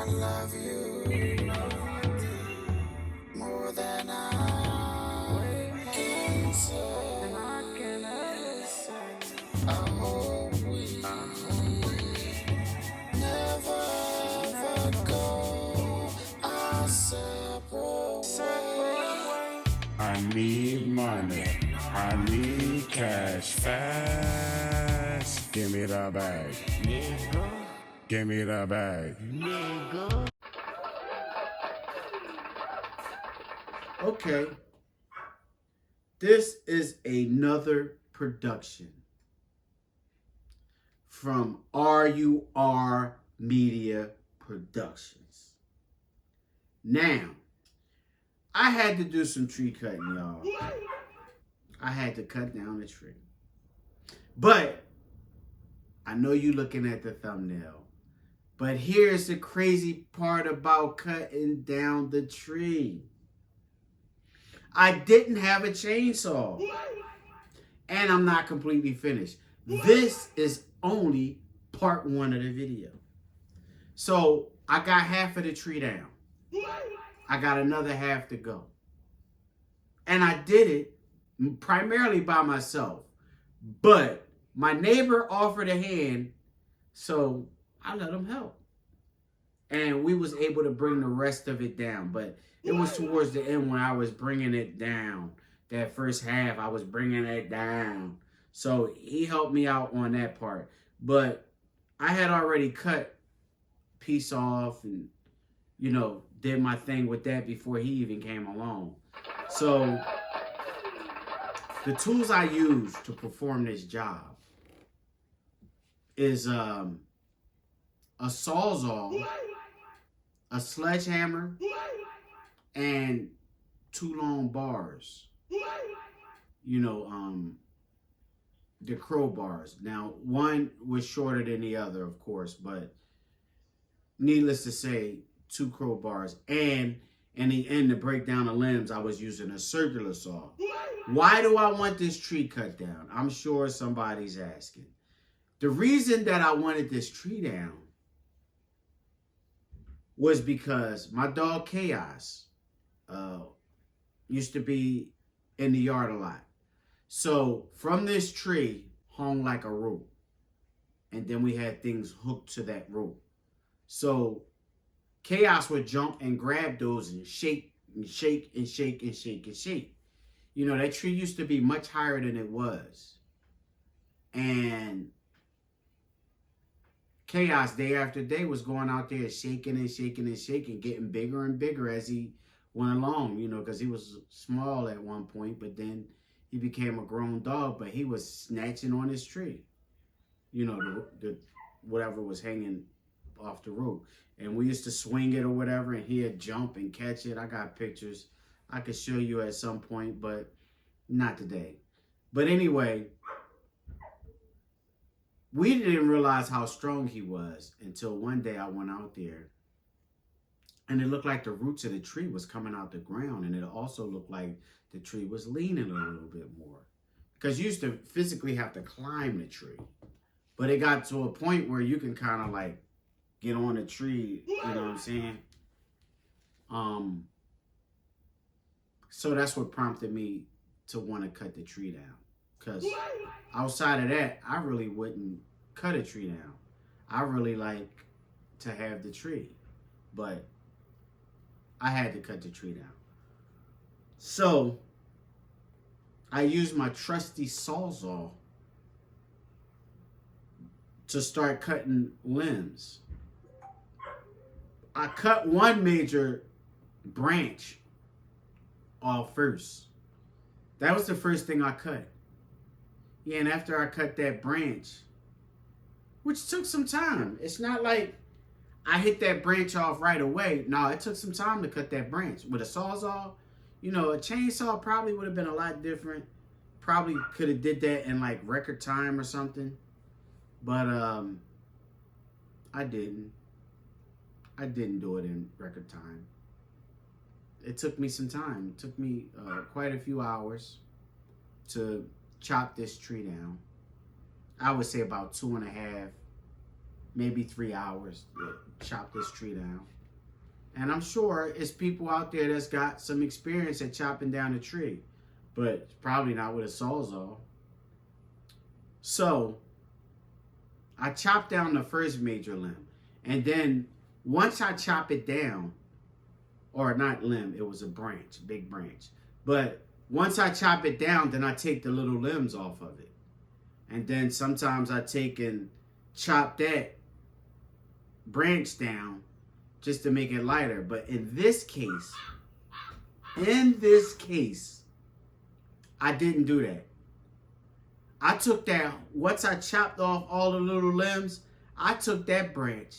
love you more than I can say. I hope we never ever go our separate ways. I need money. I need cash fast. Give me the bag. Give me the bag. Okay, this is another production from RUR Media Productions. Now, I had to do some tree cutting, y'all. I had to cut down the tree. But I know you looking at the thumbnail. But here's the crazy part about cutting down the tree. I didn't have a chainsaw. And I'm not completely finished. This is only part 1 of the video. So I got half of the tree down. I got another half to go. And I did it primarily by myself. But my neighbor offered a hand, so I let him help. And we was able to bring the rest of it down. But it was towards the end when I was bringing it down. That first half, I was bringing it down. So he helped me out on that part. But I had already cut piece off and, you know, did my thing with that before he even came along. So the tools I use to perform this job is a Sawzall, a sledgehammer, and 2 long bars. You know, the crowbars. Now, one was shorter than the other, of course, but needless to say, 2 crowbars. And in the end, to break down the limbs, I was using a circular saw. Why do I want this tree cut down? I'm sure somebody's asking. The reason that I wanted this tree down was because my dog Chaos used to be in the yard a lot. So from this tree hung like a rope. And then we had things hooked to that rope. So Chaos would jump and grab those and shake and shake and shake and shake and shake. You know, that tree used to be much higher than it was. And Chaos, day after day, was going out there shaking and shaking and shaking, getting bigger and bigger as he went along, you know, because he was small at one point, but then he became a grown dog, but he was snatching on his tree. You know, the whatever was hanging off the rope. And we used to swing it or whatever, and he'd jump and catch it. I got pictures I could show you at some point, but not today. But anyway, we didn't realize how strong he was until one day I went out there, and it looked like the roots of the tree was coming out the ground, and it also looked like the tree was leaning a little bit more. Because you used to physically have to climb the tree. But it got to a point where you can kind of like get on a tree, you know what I'm saying? So that's what prompted me to want to cut the tree down. Because outside of that, I really wouldn't cut a tree down. I really like to have the tree. But I had to cut the tree down. So I used my trusty Sawzall to start cutting limbs. I cut one major branch off first. That was the first thing I cut. Yeah, and after I cut that branch, which took some time. It's not like I hit that branch off right away. No, it took some time to cut that branch. With a Sawzall, you know, a chainsaw probably would have been a lot different. Probably could have did that in like record time or something. But I didn't. I didn't do it in record time. It took me some time. It took me quite a few hours to chop this tree down. I would say about 2.5, maybe 3 hours to chop this tree down. And I'm sure it's people out there that's got some experience at chopping down a tree, but probably not with a sawzall. So I chopped down the first major limb. And then once I chop it down, or not limb, it was a branch, big branch. But once I chop it down, then I take the little limbs off of it. And then sometimes I take and chop that branch down just to make it lighter. But in this case, I didn't do that. I took that, once I chopped off all the little limbs, I took that branch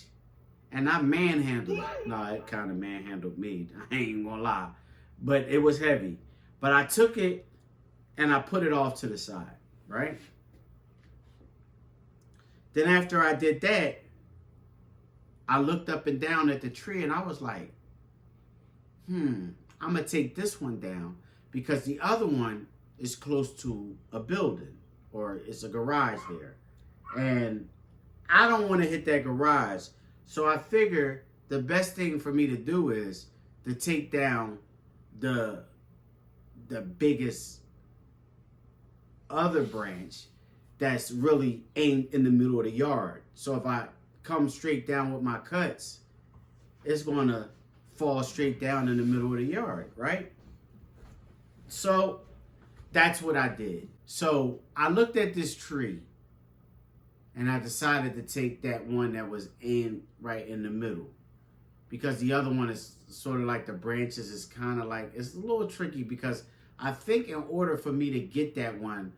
and I manhandled it. No, it kind of manhandled me. I ain't gonna lie. But it was heavy. But I took it and I put it off to the side, right? Then after I did that, I looked up and down at the tree and I was like, I'm going to take this one down because the other one is close to a building or it's a garage there. And I don't want to hit that garage. So I figure the best thing for me to do is to take down the biggest other branch that's really aimed in the middle of the yard. So if I come straight down with my cuts, it's going to fall straight down in the middle of the yard, right? So that's what I did. So I looked at this tree and I decided to take that one that was aimed right in the middle, because the other one is sort of like the branches is kind of like, it's a little tricky because I think in order for me to get that one,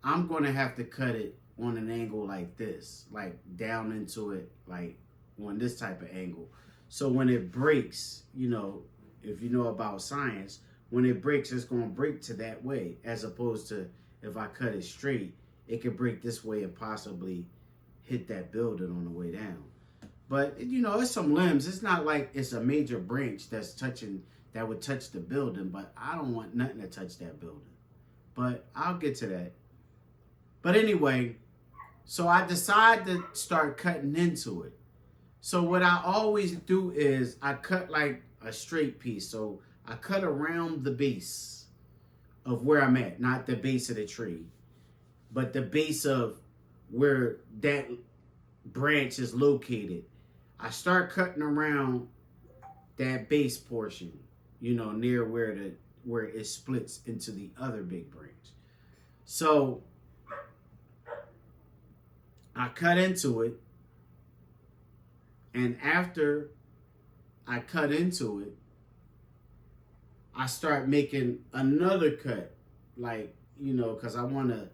I'm going to have to cut it on an angle like this, like down into it, like on this type of angle. So when it breaks, you know, if you know about science, when it breaks, it's going to break to that way, as opposed to if I cut it straight, it could break this way and possibly hit that building on the way down. But, you know, it's some limbs. It's not like it's a major branch that would touch the building, but I don't want nothing to touch that building. But I'll get to that. But anyway, so I decide to start cutting into it. So what I always do is I cut like a straight piece. So I cut around the base of where I'm at, not the base of the tree, but the base of where that branch is located. I start cutting around that base portion, you know, near where it splits into the other big branch. So I cut into it, and after I cut into it, I start making another cut, like, you know, because I want to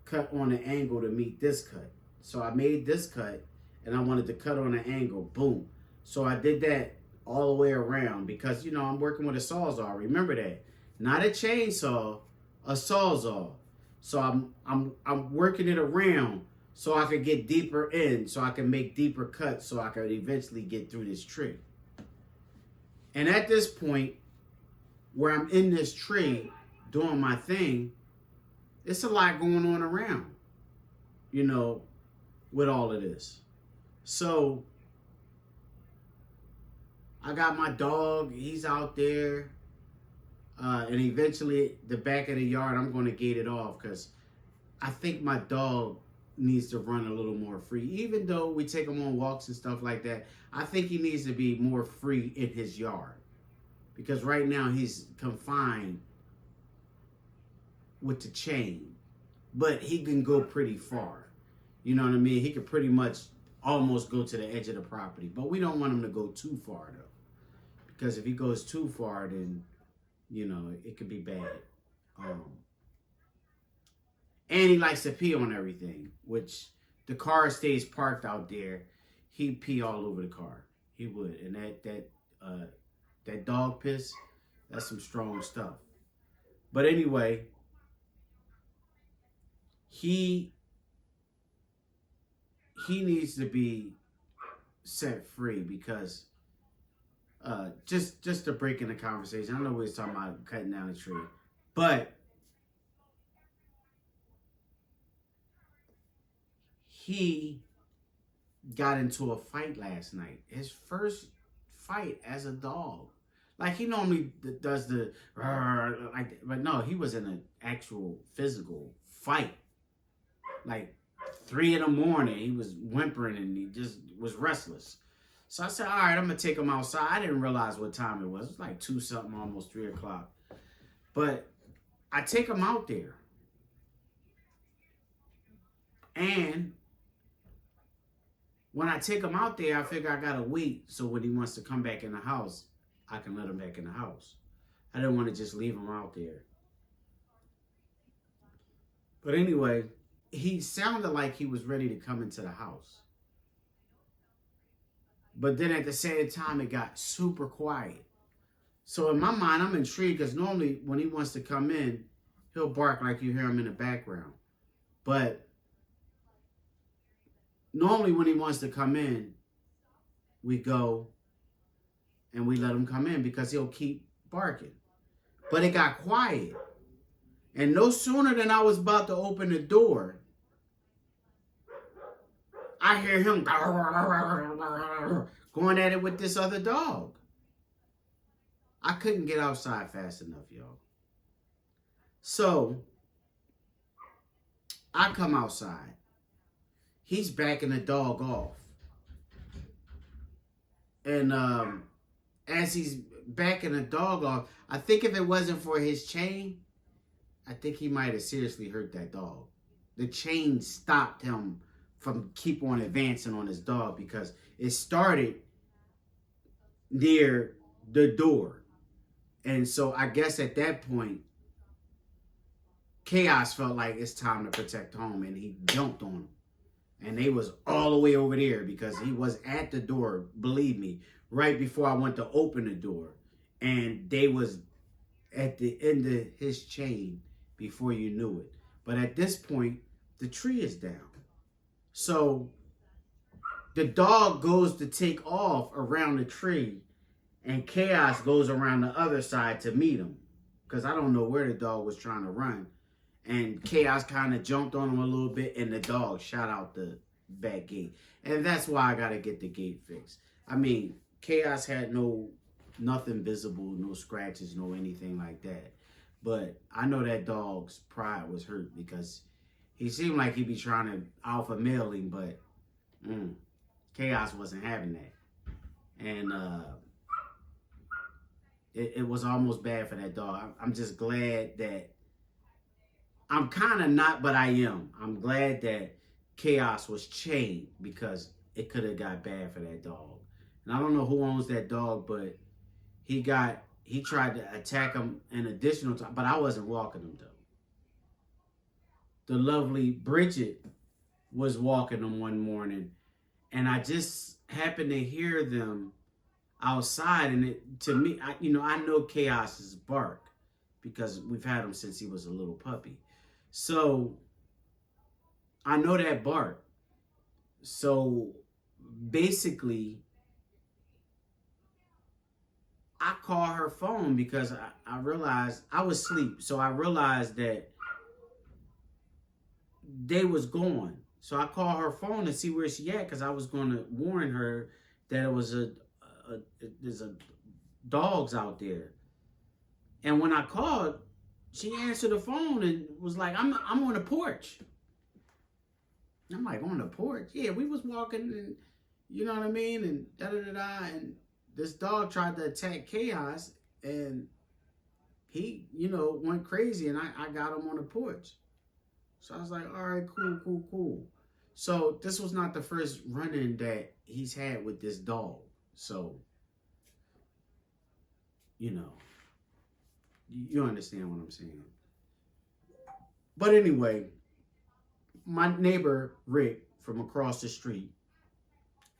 cut on an angle to meet this cut. So I made this cut, and I wanted to cut on an angle, boom. So I did that all the way around because, you know, I'm working with a sawzall. Remember that. Not a chainsaw, a sawzall. So I'm working it around so I could get deeper in, so I can make deeper cuts, so I could eventually get through this tree. And at this point, where I'm in this tree doing my thing, it's a lot going on around, you know, with all of this. So I got my dog, he's out there, and eventually the back of the yard, I'm going to gate it off because I think my dog needs to run a little more free. Even though we take him on walks and stuff like that, I think he needs to be more free in his yard, because right now he's confined with the chain, but he can go pretty far. You know what I mean? He could pretty much almost go to the edge of the property, but we don't want him to go too far though, because if he goes too far, then, you know, it could be bad. And he likes to pee on everything, which the car stays parked out there. He'd pee all over the car. He would. And that dog piss, that's some strong stuff. But anyway, he needs to be set free because just to break in the conversation, I know we was talking about cutting down a tree, but he got into a fight last night. His first fight as a dog. Like he normally does the like, but no, he was in an actual physical fight. Like 3 in the morning, he was whimpering and he just was restless. So I said, all right, I'm gonna take him outside. I didn't realize what time it was. It was like 2 something, almost 3 o'clock. But I take him out there. And when I take him out there, I figure I gotta wait so when he wants to come back in the house, I can let him back in the house. I didn't want to just leave him out there. But anyway, he sounded like he was ready to come into the house. But then at the same time, it got super quiet. So in my mind, I'm intrigued because normally when he wants to come in, he'll bark like you hear him in the background. But normally when he wants to come in, we go and we let him come in because he'll keep barking. But it got quiet. And no sooner than I was about to open the door, I hear him going at it with this other dog. I couldn't get outside fast enough, y'all. So I come outside. He's backing the dog off. And as he's backing the dog off, I think if it wasn't for his chain, I think he might have seriously hurt that dog. The chain stopped him from keep on advancing on his dog because it started near the door. And so I guess at that point, Chaos felt like it's time to protect home and he jumped on him. And they was all the way over there because he was at the door, believe me, right before I went to open the door. And they was at the end of his chain before you knew it. But at this point, the tree is down. So the dog goes to take off around the tree and Chaos goes around the other side to meet him. Because I don't know where the dog was trying to run. And Chaos kind of jumped on him a little bit and the dog shot out the back gate. And that's why I got to get the gate fixed. I mean, Chaos had nothing visible, no scratches, no anything like that. But I know that dog's pride was hurt because he seemed like he'd be trying to alpha male him, but Chaos wasn't having that. And it was almost bad for that dog. I'm just glad that, I'm kind of not, but I am. I'm glad that Chaos was chained because it could have got bad for that dog. And I don't know who owns that dog, but he tried to attack him an additional time, but I wasn't walking him though. The lovely Bridget was walking them one morning and I just happened to hear them outside, and to me, I know Chaos's bark because we've had him since he was a little puppy. So I know that bark. So basically, I call her phone because I realized I was asleep. So I realized that they was gone. So I call her phone to see where she at because I was going to warn her that it was there's dogs out there. And when I called, she answered the phone and was like, I'm on the porch. I'm like, on the porch? Yeah, we was walking and you know what I mean? And da-da-da-da. And this dog tried to attack Chaos and he, went crazy and I got him on the porch. So I was like, all right, cool. So this was not the first run-in that he's had with this dog. So, you understand what I'm saying. But anyway, my neighbor, Rick, from across the street,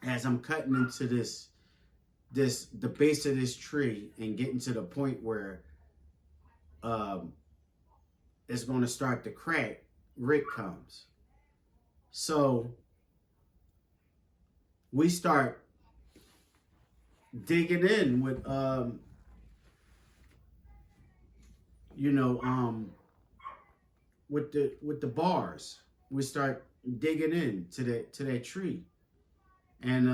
as I'm cutting into the base of this tree and getting to the point where it's going to start to crack, Rick comes. So we start digging in with with the bars. We start digging in to that tree. And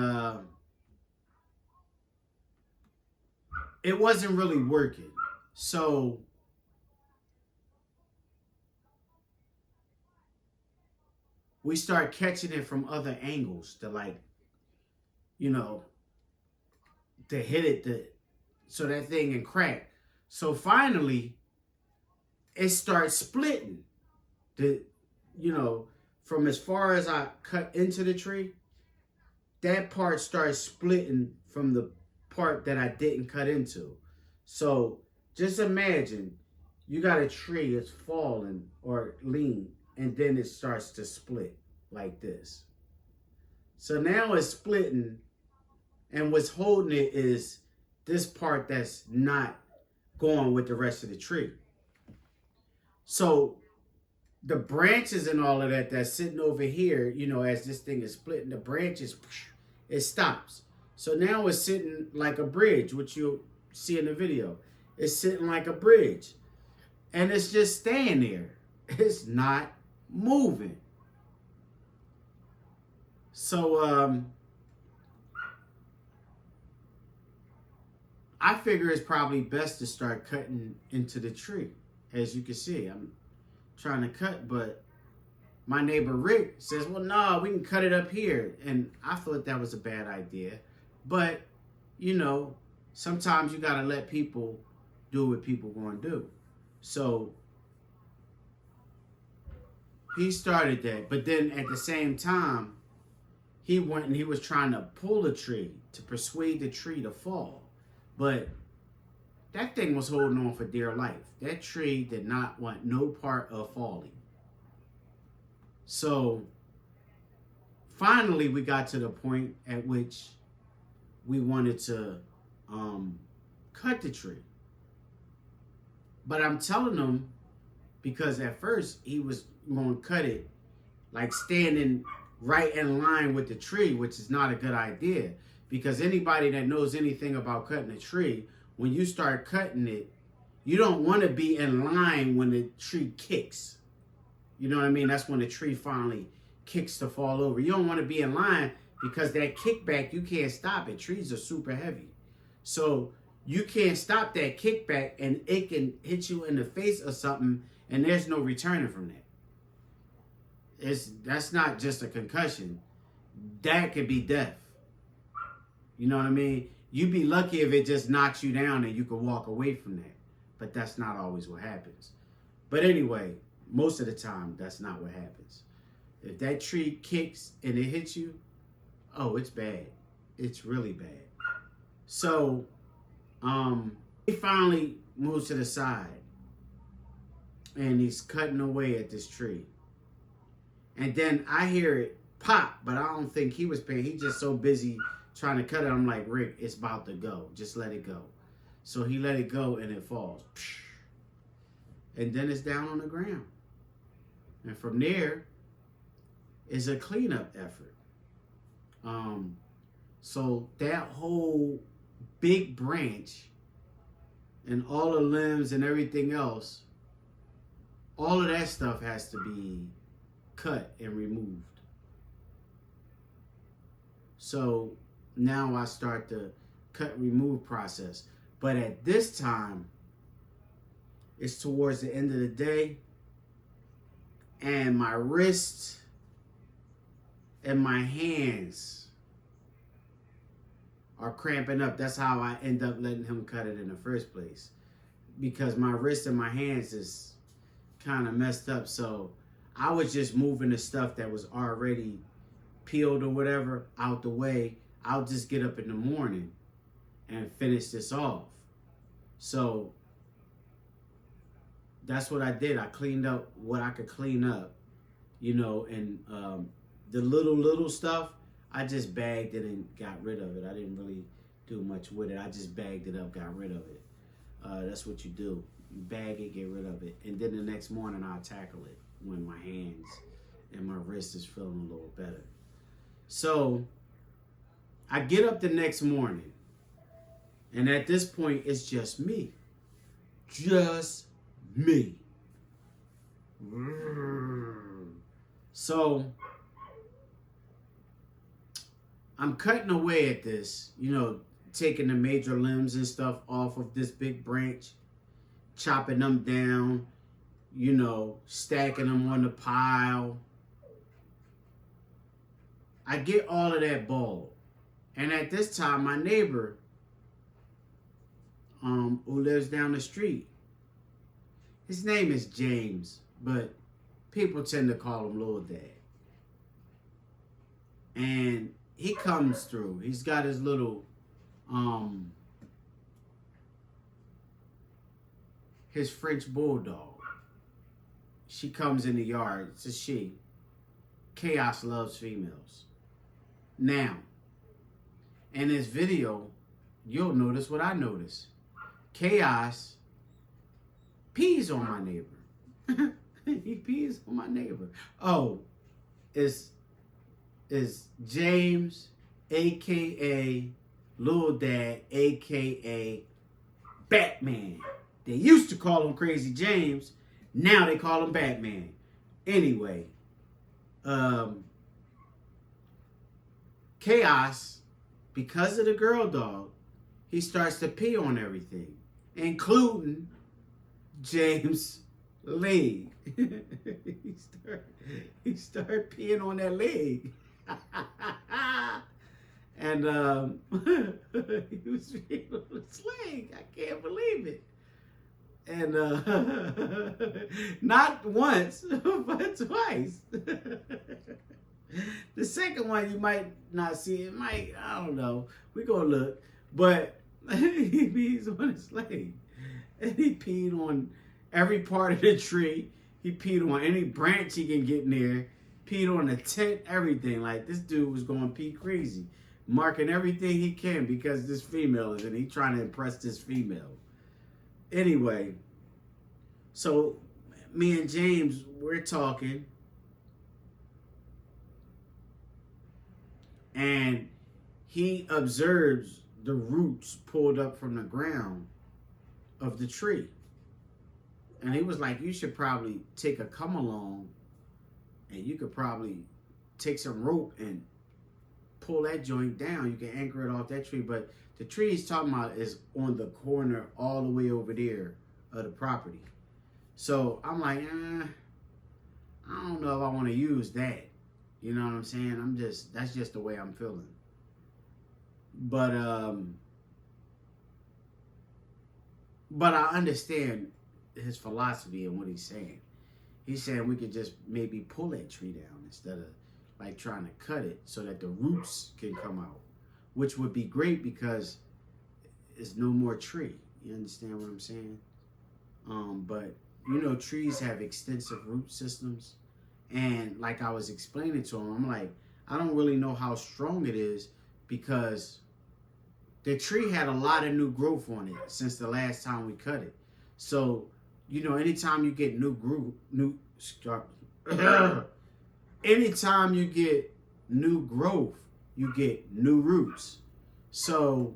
it wasn't really working. So we start catching it from other angles to, like, you know, to hit it so that thing can crack. So finally it starts splitting. From as far as I cut into the tree, that part starts splitting from the part that I didn't cut into. So just imagine you got a tree, it's falling or lean, and then it starts to split like this. So now it's splitting, and what's holding it is this part that's not going with the rest of the tree. So the branches and all of that that's sitting over here, as this thing is splitting, the branches, it stops. So now it's sitting like a bridge, which you'll see in the video. It's sitting like a bridge. And it's just staying there. It's not moving. So I figure it's probably best to start cutting into the tree. As you can see, I'm trying to cut, but my neighbor Rick says, well, no, we can cut it up here. And I thought that was a bad idea. But, sometimes you got to let people do what people going to do. So he started that. But then at the same time, he went and he was trying to pull the tree to persuade the tree to fall. But that thing was holding on for dear life. That tree did not want no part of falling. So finally we got to the point at which we wanted to cut the tree. But I'm telling him, because at first he was going to cut it like standing right in line with the tree, which is not a good idea. Because anybody that knows anything about cutting a tree, when you start cutting it, you don't want to be in line when the tree kicks. You know what I mean? That's when the tree finally kicks to fall over. You don't want to be in line because that kickback, you can't stop it. Trees are super heavy. So you can't stop that kickback, and it can hit you in the face or something, and there's no returning from that. That's not just a concussion. That could be death. You know what I mean? You'd be lucky if it just knocks you down and you could walk away from that. But that's not always what happens. But anyway, most of the time, that's not what happens. If that tree kicks and it hits you, oh, it's bad. It's really bad. So, he finally moves to the side. And he's cutting away at this tree. And then I hear it pop, but I don't think he was paying. He's just so busy trying to cut it. I'm like, Rick, it's about to go. Just let it go. So he let it go and it falls. And then it's down on the ground. And from there is a cleanup effort. So that whole big branch and all the limbs and everything else, all of that stuff has to be cut and removed. So now I start the cut remove process. But at this time, it's towards the end of the day, and my wrists and my hands are cramping up. That's how I end up letting him cut it in the first place, because my wrists and my hands is kind of messed up. So I was just moving the stuff that was already peeled or whatever out the way. I'll just get up in the morning and finish this off. So that's what I did. I cleaned up what I could clean up, and the little stuff, I just bagged it and got rid of it. I didn't really do much with it. I just bagged it up, got rid of it. That's what you do. You bag it, get rid of it. And then the next morning I'll tackle it when my hands and my wrist is feeling a little better. So I get up the next morning, and at this point it's just me. Just me. So I'm cutting away at this, taking the major limbs and stuff off of this big branch, chopping them down, you know, stacking them on the pile. I get all of that ball. And at this time, my neighbor, who lives down the street, his name is James, but people tend to call him Lil Dad. And he comes through. He's got his little, his French bulldog. She comes in the yard. It's a she. Chaos loves females. Now, in this video, you'll notice what I noticed. Chaos pees on my neighbor. He pees on my neighbor. Oh, it's James, a.k.a. Lil Dad, a.k.a. Batman. They used to call him Crazy James. Now they call him Batman. Anyway, Chaos, because of the girl dog, he starts to pee on everything, including James' leg. he started peeing on that leg. And he was peeing on his leg. I can't believe it. And not once, but twice. The second one you might not see. It might, I don't know. We gonna look. But he pees on his leg. And he peed on every part of the tree. He peed on any branch he can get near. Peed on the tent, everything. Like, this dude was going pee crazy. Marking everything he can because this female is, and he trying to impress this female. Anyway, so me and James, we're talking. And he observes the roots pulled up from the ground of the tree. And he was like, you should probably take a come along and you could probably take some rope and pull that joint down. You can anchor it off that tree. But the tree he's talking about is on the corner all the way over there of the property. So I'm like, I don't know if I want to use that. You know what I'm saying? That's just the way I'm feeling. But I understand his philosophy and what he's saying. He's saying we could just maybe pull that tree down instead of like trying to cut it so that the roots can come out, which would be great because it's no more tree. You understand what I'm saying? But you know, trees have extensive root systems. And like I was explaining to him, I'm like, I don't really know how strong it is because the tree had a lot of new growth on it since the last time we cut it. So, you know, anytime you get anytime you get new growth, you get new roots. So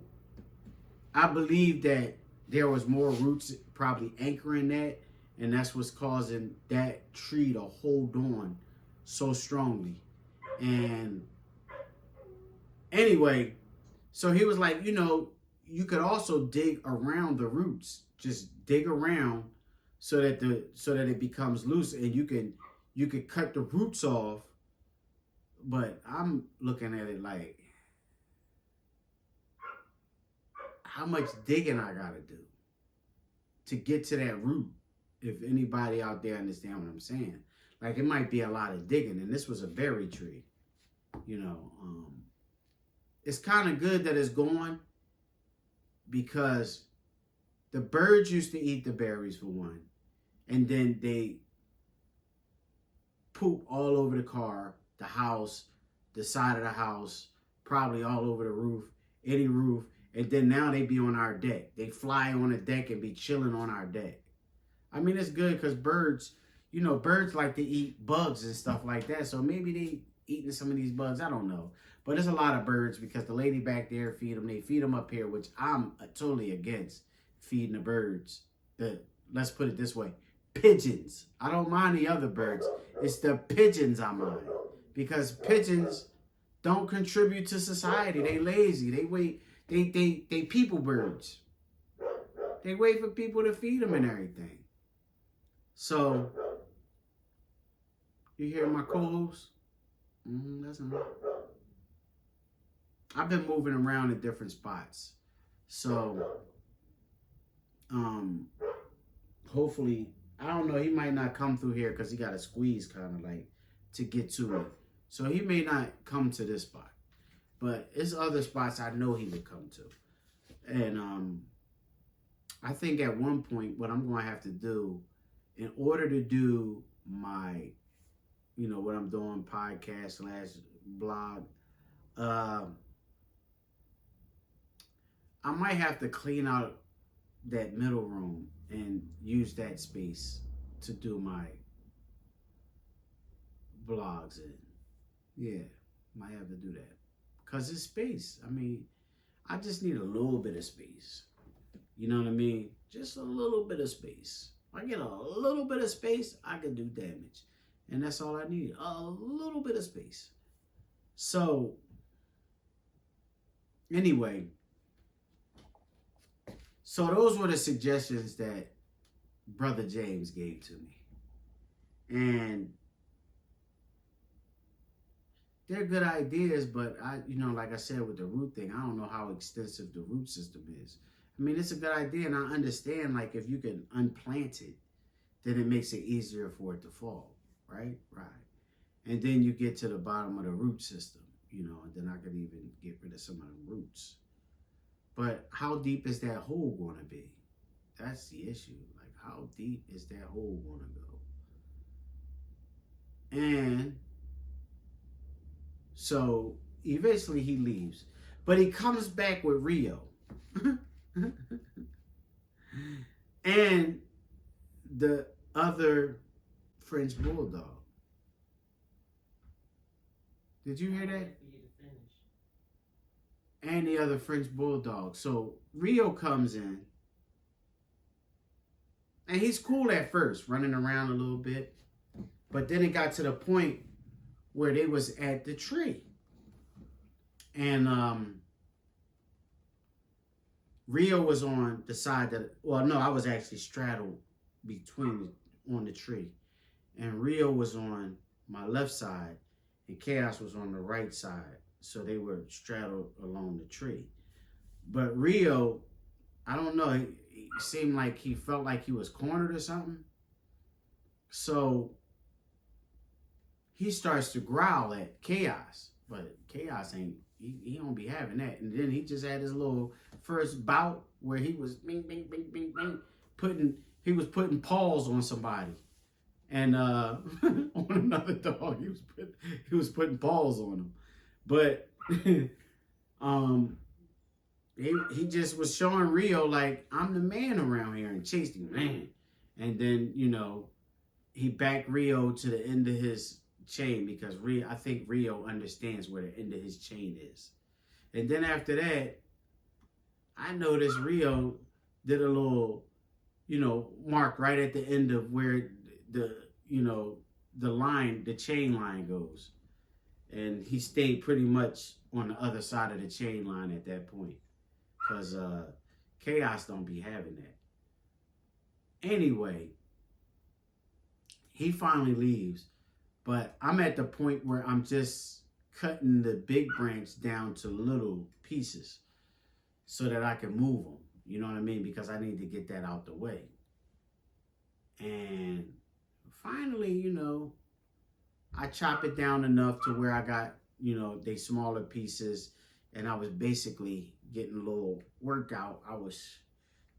I believe that there was more roots probably anchoring that. And that's what's causing that tree to hold on so strongly. And anyway, so he was like, you know, you could also dig around the roots. Just dig around so that it becomes loose and you could cut the roots off. But I'm looking at it like, how much digging I gotta do to get to that root? If anybody out there understand what I'm saying. Like, it might be a lot of digging. And this was a berry tree. You know, it's kind of good that it's gone because the birds used to eat the berries for one. And then they poop all over the car, the house, the side of the house, probably all over the roof, any roof. And then now they be on our deck. They fly on the deck and be chilling on our deck. I mean, it's good because birds, you know, birds like to eat bugs and stuff like that. So maybe they eating some of these bugs. I don't know. But there's a lot of birds because the lady back there feed them. They feed them up here, which I'm totally against feeding the birds. Let's put it this way. Pigeons. I don't mind the other birds. It's the pigeons I mind. Because pigeons don't contribute to society. They lazy. They people birds. They wait for people to feed them and everything. So, you hear my co-host? That's enough. I've been moving around in different spots. So, hopefully, I don't know, he might not come through here because he got to squeeze kind of like to get to it. So he may not come to this spot. But it's other spots I know he would come to. And I think at one point what I'm going to have to do in order to do my, you know, what I'm doing, podcast / blog, I might have to clean out that middle room and use that space to do my blogs in. Yeah, might have to do that. Because it's space. I mean, I just need a little bit of space. You know what I mean? Just a little bit of space. If I get a little bit of space, I can do damage. And that's all I need. A little bit of space. So, anyway. So those were the suggestions that Brother James gave to me. And they're good ideas, but you know, like I said with the root thing, I don't know how extensive the root system is. I mean, it's a good idea, and I understand, like, if you can unplant it, then it makes it easier for it to fall, right? Right. And then you get to the bottom of the root system, you know, and then I could even get rid of some of the roots. But how deep is that hole going to be? That's the issue. Like, how deep is that hole going to go? And so eventually he leaves. But he comes back with Rio. And the other French bulldog. Did you hear that? And the other French bulldog. So Rio comes in. And he's cool at first, running around a little bit. But then it got to the point where they was at the tree. And Rio was on the side that, well, no, I was actually straddled on the tree. And Rio was on my left side and Chaos was on the right side. So they were straddled along the tree. But Rio, I don't know, he seemed like he felt like he was cornered or something. So he starts to growl at Chaos. But Chaos ain't, he don't be having that. And then he just had his little first bout where he was bing, bing, bing, bing, bing, putting paws on somebody. And on another dog, he was putting paws on him. But he just was showing Rio like, I'm the man around here, and chased him, man. And then, you know, he backed Rio to the end of his chain because I think Rio understands where the end of his chain is. And then after that, I noticed Rio did a little, you know, mark right at the end of where the chain line goes. And he stayed pretty much on the other side of the chain line at that point. Because Chaos don't be having that. Anyway, he finally leaves. But I'm at the point where I'm just cutting the big branch down to little pieces so that I can move them. You know what I mean? Because I need to get that out the way. And finally, you know, I chop it down enough to where I got, you know, they smaller pieces, and I was basically getting a little workout. I was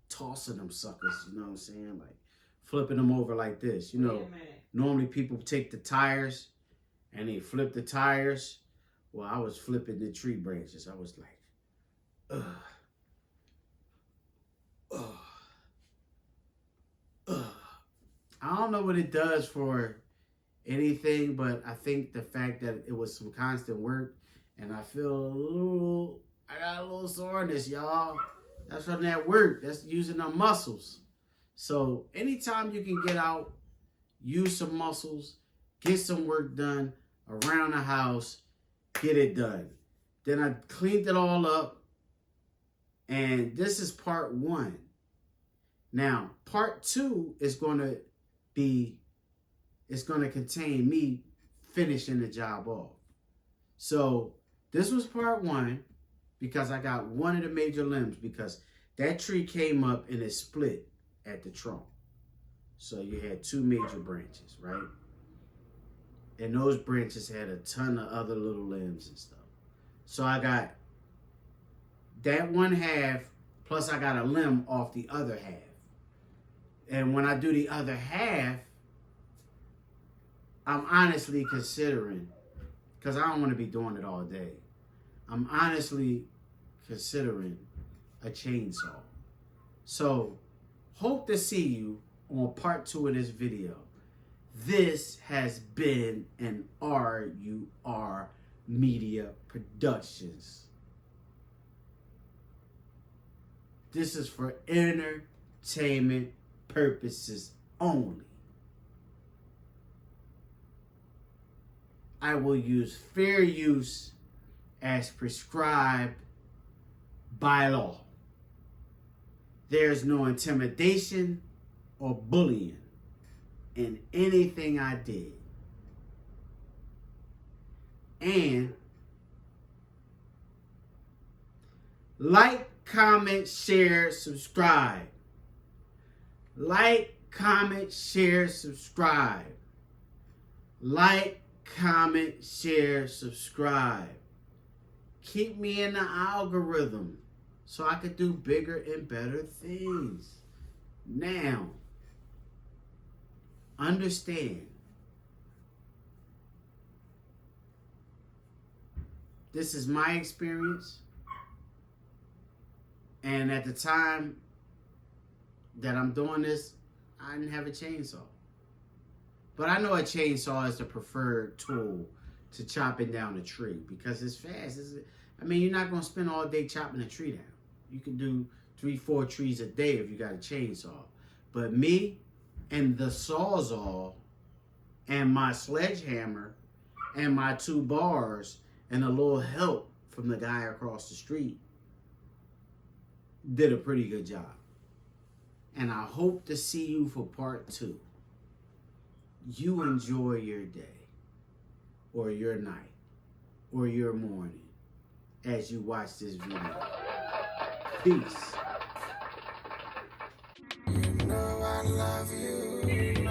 tossing them suckers, you know what I'm saying? Like flipping them over like this, you know. Normally people take the tires and they flip the tires. Well, I was flipping the tree branches. I was like, I don't know what it does for anything, but I think the fact that it was some constant work, and I got a little soreness, y'all. That's from that work. That's using the muscles. So anytime you can get out, use some muscles, get some work done around the house, get it done. Then I cleaned it all up, And this is part 1. Now, part 2 is going to contain me finishing the job off. So this was part 1 because I got one of the major limbs, because that tree came up and it split at the trunk. So you had 2 major branches, right? And those branches had a ton of other little limbs and stuff. So I got that one half, plus I got a limb off the other half. And when I do the other half, I'm honestly considering, because I don't want to be doing it all day, I'm honestly considering a chainsaw. So, hope to see you on part 2 of this video. This has been an RUR Media Productions. This is for entertainment purposes only. I will use fair use as prescribed by law. There's no intimidation or bullying in anything I did. And like, comment, share, subscribe. Like, comment, share, subscribe. Like, comment, share, subscribe. Keep me in the algorithm so I could do bigger and better things. Now, understand, this is my experience, and at the time that I'm doing this, I didn't have a chainsaw. But I know a chainsaw is the preferred tool to chopping down a tree because it's fast. You're not going to spend all day chopping a tree down. You can do 3-4 trees a day if you got a chainsaw. But me and the Sawzall and my sledgehammer and my 2 bars and a little help from the guy across the street did a pretty good job. And I hope to see you for part 2. You enjoy your day or your night or your morning as you watch this video. Peace. You know I love you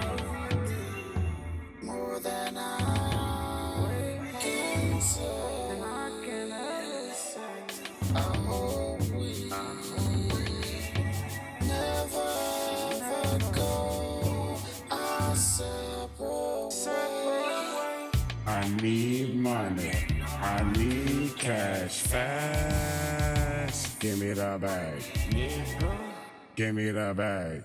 more than I can say. I hope we never ever go our separate ways. I need money. I need cash fast. Give me the bag. Give me the bag.